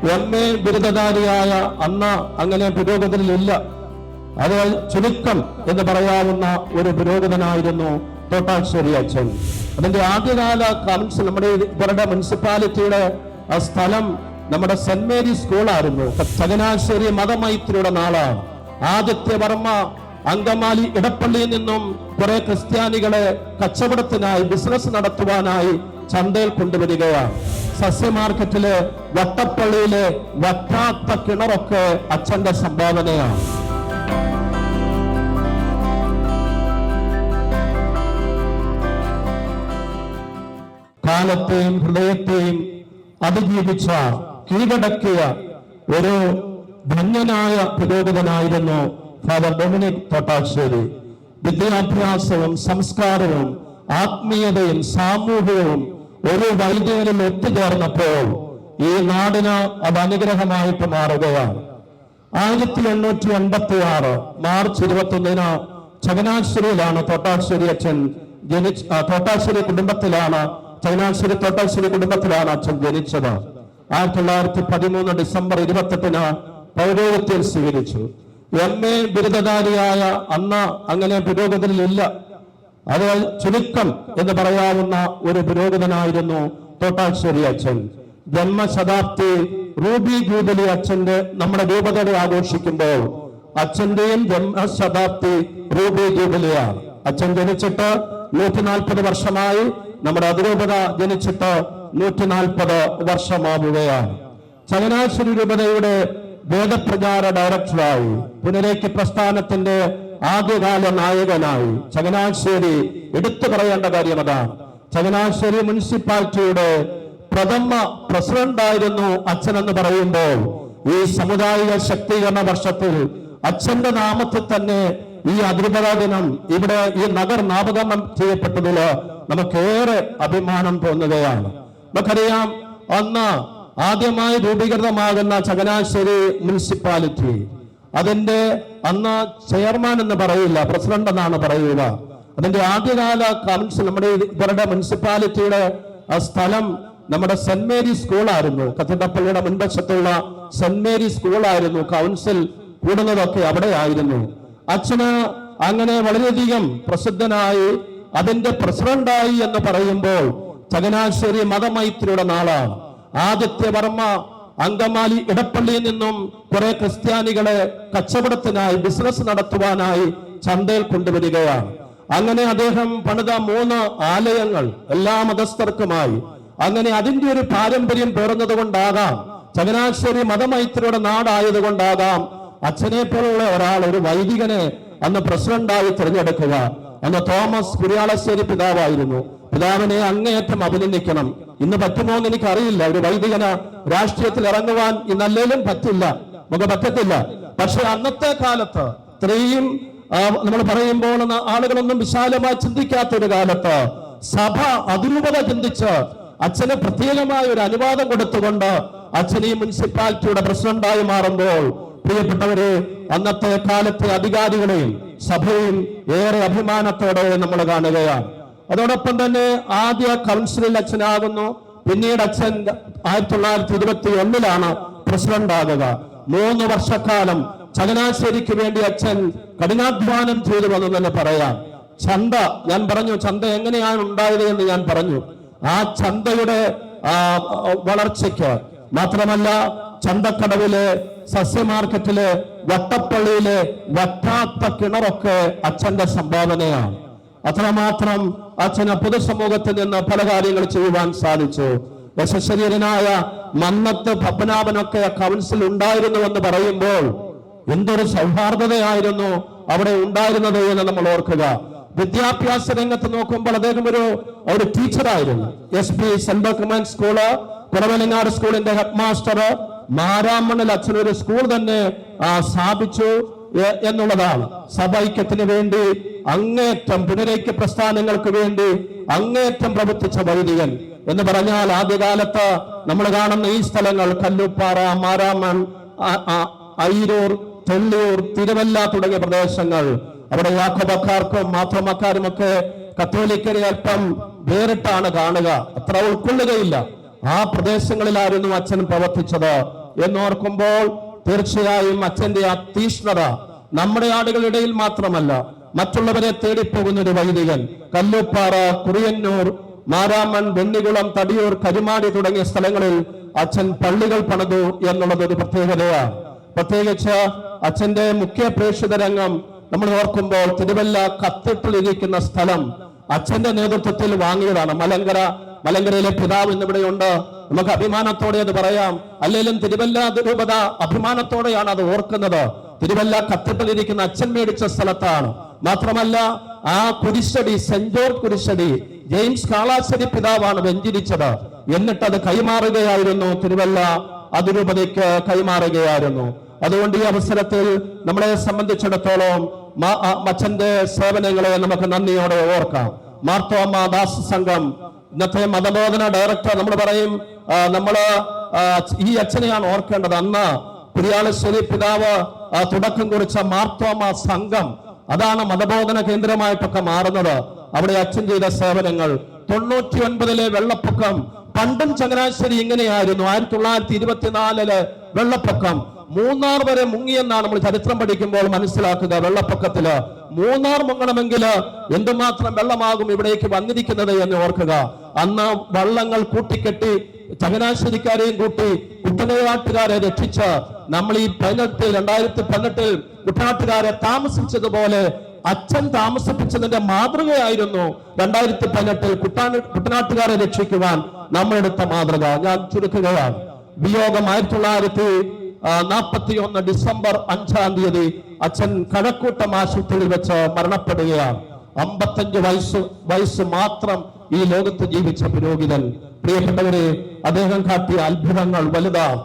MA ബിരുദധാരിയായ അന്ന് അങ്ങനെ പുരോഗതിയിലില്ല. അത് ചുരുക്കം എന്ന് പറയാവുന്ന ഒരു പുരോഗതനായിരുന്നു തോട്ടാശ്ശേരി അച്ഛൻ. അതിന്റെ ആദ്യകാല കൗൺസിൽ നമ്മുടെ ഇവരുടെ മുനിസിപ്പാലിറ്റിയുടെ ആ സ്ഥലം നമ്മുടെ സെന്റ് മേരി സ്കൂളായിരുന്നു. ചങ്ങനാശ്ശേരി മതമൈത്രിയുടെ നാളാണ്. ആദിത്യ വർമ്മ അങ്കമാലി ഇടപ്പള്ളിയിൽ നിന്നും കുറെ ക്രിസ്ത്യാനികളെ കച്ചവടത്തിനായി ബിസിനസ് നടത്തുവാനായി ചന്തയിൽ കൊണ്ടുവരികയാണ്. സസ്യ മാർക്കറ്റില് വട്ടപ്പള്ളിയിലെ വറ്റാത്ത കിണറൊക്കെ അച്ഛന്റെ സംഭാവനയാണ്. കാലത്തെയും ഹൃദയത്തെയും അതിജീവിച്ച കീഴടക്കിയ ഒരു ധന്യനായ പുരോഗതനായിരുന്നു ഫാദർ ഡൊമിനിക് തോട്ടാശ്ശേരി. വിദ്യാഭ്യാസവും സംസ്കാരവും ആത്മീയതയും സാമൂഹികവും ഒരു വൈദ്യനിൽ ഒത്തുചേർന്നപ്പോൾ ഈ നാടിന് അത് അനുഗ്രഹമായിട്ട് മാറുകയാണ്. 1886 മാർച്ച് 21 ചങ്ങനാശ്ശേരിയിലാണ് തോട്ടാശ്ശേരി അച്ഛൻ തോട്ടാശ്ശേരി കുടുംബത്തിലാണ് അച്ഛൻ ജനിച്ചത്. 1913 ഡിസംബർ 28 പൗരോഹിത്യം സ്വീകരിച്ചു. MA ബിരുദധാരിയായ അന്ന് അങ്ങനെ പുരോഗതിയിലില്ല. അത് ചുരുക്കം എന്ന് പറയാവുന്ന ഒരു പുരോഗതനായിരുന്നു തോട്ടാശ്ശേരി അച്ഛൻ. ജന്മശതാബ്ദി റൂബി ജൂബിലി അച്ഛന്റെ നമ്മുടെ രൂപതയുടെ ആഘോഷിക്കുമ്പോൾ അച്ഛന്റെയും ജന്മശതാബ്ദി റൂബി ജൂബിലിയാണ്. അച്ഛൻ ജനിച്ചിട്ട് 140 വർഷമായി. നമ്മുടെ അതിരൂപത ജനിച്ചിട്ട് 140 വർഷമാവുകയാണ്. ചങ്ങനാശ്ശേരി രൂപതയുടെ വേദപ്രചാര ഡയറക്ടറായി, പുനരേക്ക് പ്രസ്ഥാനത്തിന്റെ ആദ്യകാല നായകനായി ചങ്ങനാശ്ശേരി എടുത്തു പറയേണ്ട കാര്യം അതാണ്. ചങ്ങനാശ്ശേരി മുനിസിപ്പാലിറ്റിയുടെ പ്രഥമ പ്രസിഡന്റായിരുന്നു അച്ഛൻ എന്ന് പറയുമ്പോൾ ഈ സാമുദായിക ശക്തീകരണ വർഷത്തിൽ അച്ഛന്റെ നാമത്തിൽ തന്നെ ഈ അതിരൂപത ദിനം ഇവിടെ ഈ നഗർ നാമകരണം ചെയ്യപ്പെട്ടതിൽ നമുക്കേറെ അഭിമാനം തോന്നുകയാണ്. നമുക്കറിയാം, അന്ന് ആദ്യമായി രൂപീകൃതമാകുന്ന ചങ്ങനാശ്ശേരി മുനിസിപ്പാലിറ്റി അതിന്റെ അന്ന് ചെയർമാൻ എന്ന് പറയില്ല, പ്രസിഡന്റ് എന്നാണ് പറയുക. അതിന്റെ ആദ്യകാല കൗൺസിൽ നമ്മുടെ ഇവരുടെ മുനിസിപ്പാലിറ്റിയുടെ ആ സ്ഥലം നമ്മുടെ സെന്റ് മേരി സ്കൂളായിരുന്നു. കത്തിടപ്പള്ളിയുടെ മുൻവശത്തുള്ള സെന്റ് മേരി സ്കൂളായിരുന്നു. കൗൺസിൽ കൂടുന്നതൊക്കെ അവിടെ ആയിരുന്നു. അച്ഛന് അങ്ങനെ വളരെയധികം പ്രസിദ്ധനായി അതിന്റെ പ്രസിഡന്റായി എന്ന് പറയുമ്പോൾ ചങ്ങനാശ്ശേരി മതമൈത്രിയുടെ നാളാണ്. ആദിത്യ വർമ്മ അങ്കമാലി ഇടപ്പള്ളിയിൽ നിന്നും കുറെ ക്രിസ്ത്യാനികളെ കച്ചവടത്തിനായി ബിസിനസ് നടത്തുവാനായി ചന്തയിൽ കൊണ്ടുവരികയാണ്. അങ്ങനെ അദ്ദേഹം പണിത 3 ആലയങ്ങൾ എല്ലാ മതസ്ഥർക്കുമായി. അങ്ങനെ അതിന്റെ ഒരു പാരമ്പര്യം പേർന്നത് കൊണ്ടാകാം, ചങ്ങനാശ്ശേരി മതമൈത്രിയുടെ നാടായത് കൊണ്ടാകാം, അച്ഛനെ പോലുള്ള ഒരാൾ, ഒരു വൈദികനെ അന്ന് പ്രസിഡന്റായി തിരഞ്ഞെടുക്കുക. അന്ന് തോമസ് കുര്യാളശ്ശേരി പിതാവായിരുന്നു. പിതാവിനെ അങ്ങേയറ്റം അഭിനന്ദിക്കണം. ഇന്ന് പറ്റുമോ എന്ന് എനിക്കറിയില്ല. ഒരു വൈദികന് രാഷ്ട്രീയത്തിൽ ഇറങ്ങുവാൻ ഇന്നല്ലേലും പറ്റില്ല, നമുക്ക് പറ്റത്തില്ല. പക്ഷെ അന്നത്തെ കാലത്ത് ഇത്രയും നമ്മൾ പറയുമ്പോൾ ആളുകളൊന്നും വിശാലമായി ചിന്തിക്കാത്ത ഒരു കാലത്ത് സഭ അതിരൂപത ചിന്തിച്ച് അച്ഛന് പ്രത്യേകമായ ഒരു അനുവാദം കൊടുത്തുകൊണ്ട് അച്ഛൻ ഈ മുനിസിപ്പാലിറ്റിയുടെ പ്രസിഡന്റായി മാറുമ്പോൾ പ്രിയപ്പെട്ടവരെ, അന്നത്തെ കാലത്തെ അധികാരികളെയും സഭയും ഏറെ അഭിമാനത്തോടെ നമ്മൾ കാണുകയാണ്. അതോടൊപ്പം തന്നെ ആദ്യ കൗൺസിലിൽ അച്ഛനാകുന്നു. പിന്നീട് അച്ഛൻ 1921 പ്രസിഡന്റ് ആകുക. 3 വർഷക്കാലം ചങ്ങനാശ്ശേരിക്ക് വേണ്ടി അച്ഛൻ കഠിനാധ്വാനം ചെയ്തു വന്നു തന്നെ പറയാം. ചന്ത, ഞാൻ പറഞ്ഞു ചന്ത എങ്ങനെയാണ് ഉണ്ടായത് എന്ന് ഞാൻ പറഞ്ഞു. ആ ചന്തയുടെ വളർച്ചയ്ക്ക് മാത്രമല്ല, ചന്തക്കടവിലെ സസ്യ മാർക്കറ്റിലെ വട്ടപ്പള്ളിയിലെ വറ്റാത്ത കിണറൊക്കെ അച്ഛന്റെ സംഭാവനയാണ്. അത്രമാത്രം അച്ഛന് പൊതുസമൂഹത്തിൽ നിന്ന് പല കാര്യങ്ങൾ ചെയ്യുവാൻ സാധിച്ചു. യശശരീരനായ മന്നത്ത് പത്മനാഭനൊക്കെ കൗൺസിൽ ഉണ്ടായിരുന്നു എന്ന് പറയുമ്പോൾ എന്തൊരു സൗഹാർദ്ദതയായിരുന്നു അവിടെ ഉണ്ടായിരുന്നത് എന്ന് നമ്മൾ ഓർക്കുക. വിദ്യാഭ്യാസ രംഗത്ത് നോക്കുമ്പോൾ അദ്ദേഹം ഒരു ടീച്ചറായിരുന്നു. SP സെന്റ് ബർക്ക്മാൻ സ്കൂള്, കുറവലങ്ങാട് സ്കൂളിന്റെ ഹെഡ് മാസ്റ്റർ, മാരാമണ്ണിൽ അച്ഛനൊരു സ്കൂൾ തന്നെ സ്ഥാപിച്ചു എന്നുള്ളതാണ്. സഭൈക്യത്തിന് വേണ്ടി അങ്ങേറ്റം, പുനരൈക്യ പ്രസ്ഥാനങ്ങൾക്ക് വേണ്ടി അങ്ങേറ്റം പ്രവർത്തിച്ച വൈദികൻ എന്ന് പറഞ്ഞാൽ ആദ്യകാലത്ത് നമ്മൾ കാണുന്ന ഈ സ്ഥലങ്ങൾ കല്ലുപ്പാറ, മാരാമൺ, അയിരൂർ, തെള്ളിയൂർ, തിരുവല്ല തുടങ്ങിയ പ്രദേശങ്ങൾ, അവിടെ യാക്കോബക്കാർക്കും മാർത്തോമാക്കാരും ഒക്കെ കത്തോലിക്കരെ അല്പം വേറിട്ടാണ് കാണുക, അത്ര ഉൾക്കൊള്ളുകയില്ല. ആ പ്രദേശങ്ങളിലായിരുന്നു അച്ഛൻ പ്രവർത്തിച്ചത്. എന്നോർക്കുമ്പോൾ തീർച്ചയായും അച്ഛന്റെ ആ തീഷ്ണത നമ്മുടെ ആളുകളിടയിൽ മാത്രമല്ല, മറ്റുള്ളവരെ തേടിപ്പോകുന്ന ഒരു വൈദികൻ. കല്ലൂപ്പാറ, കുറിയന്നൂർ, മാരാമൺ, വെണ്ണികുളം, തടിയൂർ, കരുമാടി തുടങ്ങിയ സ്ഥലങ്ങളിൽ അച്ഛൻ പള്ളികൾ പണിതു എന്നുള്ളത് ഒരു പ്രത്യേകതയാണ്. പ്രത്യേകിച്ച് അച്ഛന്റെ മുഖ്യ പ്രേക്ഷിത രംഗം നമ്മൾ ഓർക്കുമ്പോൾ തിരുവല്ല കത്തീഡ്രലിരിക്കുന്ന സ്ഥലം അച്ഛന്റെ നേതൃത്വത്തിൽ വാങ്ങിയതാണ്. മലങ്കരയിലെ പിതാവ് എന്നിവിടെയുണ്ട്. നമുക്ക് അഭിമാനത്തോടെ അത് പറയാം. അല്ലെങ്കിലും തിരുവല്ല അതിരൂപത അഭിമാനത്തോടെയാണ് അത് ഓർക്കുന്നത്. തിരുവല്ല കത്തീഡ്രലിരിക്കുന്ന അച്ഛൻ മേടിച്ച സ്ഥലത്താണ്. മാത്രമല്ല, ആ കുരിശടി, സെന്റ് ജോർജ് കുരിശടി ജെയിംസ് കാളാശ്ശേരി പിതാവാണ് വെഞ്ചരിച്ചത്. എന്നിട്ട് അത് കൈമാറുകയായിരുന്നു, തിരുവല്ല അതിരൂപതയ്ക്ക് കൈമാറുകയായിരുന്നു. അതുകൊണ്ട് ഈ അവസരത്തിൽ നമ്മളെ സംബന്ധിച്ചിടത്തോളം അച്ഛന്റെ സേവനങ്ങളെ നമുക്ക് നന്ദിയോടെ ഓർക്കാം. മാർത്തോമ ദാസ സംഘം ഇന്നത്തെ മതബോധന ഡയറക്ടർ നമ്മൾ പറയും, ഈ അച്ഛനെയാണ് ഓർക്കേണ്ടത്. അന്ന് കുര്യാളശ്ശേരി പിതാവ് തുടക്കം കുറിച്ച മാർത്തോമ സംഘം, അതാണ് മതബോധന കേന്ദ്രമായിട്ടൊക്കെ മാറുന്നത്. അവിടെ അച്ഛൻ ചെയ്ത സേവനങ്ങൾ. 99 വെള്ളപ്പൊക്കം, പണ്ടും ചങ്ങനാശ്ശേരി ഇങ്ങനെയായിരുന്നു. 1924 വെള്ളപ്പൊക്കം മൂന്നാർ വരെ മുങ്ങിയെന്നാണ് നമ്മൾ ചരിത്രം പഠിക്കുമ്പോൾ മനസ്സിലാക്കുക. വെള്ളപ്പൊക്കത്തില് മൂന്നാർ മുങ്ങണമെങ്കിൽ എന്തുമാത്രം വെള്ളമാകും ഇവിടേക്ക് വന്നിരിക്കുന്നത് എന്ന് ഓർക്കുക. അന്ന് വള്ളങ്ങൾ കൂട്ടിക്കെട്ടി ചങ്ങനാശ്ശേരിക്കാരെയും കൂട്ടി കുട്ടനാട്ടുകാരെ രക്ഷിച്ച് നമ്മൾ ഈ 2018 കുട്ടനാട്ടുകാരെ താമസിച്ചതുപോലെ അച്ഛൻ താമസിപ്പിച്ചതിന്റെ മാതൃകയായിരുന്നു 2018 കുട്ടനാട്ടുകാരെ രക്ഷിക്കുവാൻ നമ്മളെടുത്ത മാതൃക. ഞാൻ ചുരുക്കുകയാണ്. വിയോഗം 1941 ഡിസംബർ 5 അച്ഛൻ കഴക്കൂട്ടം ആശുപത്രിയിൽ വെച്ച് മരണപ്പെടുകയാണ്. 55 വയസ്സ് മാത്രം ഈ ലോകത്ത് ജീവിച്ച പുരോഹിതൻ. പ്രിയപ്പെട്ടവരെ, അദ്ദേഹം കാട്ടിയ അത്ഭുതങ്ങൾ വലുതാണ്.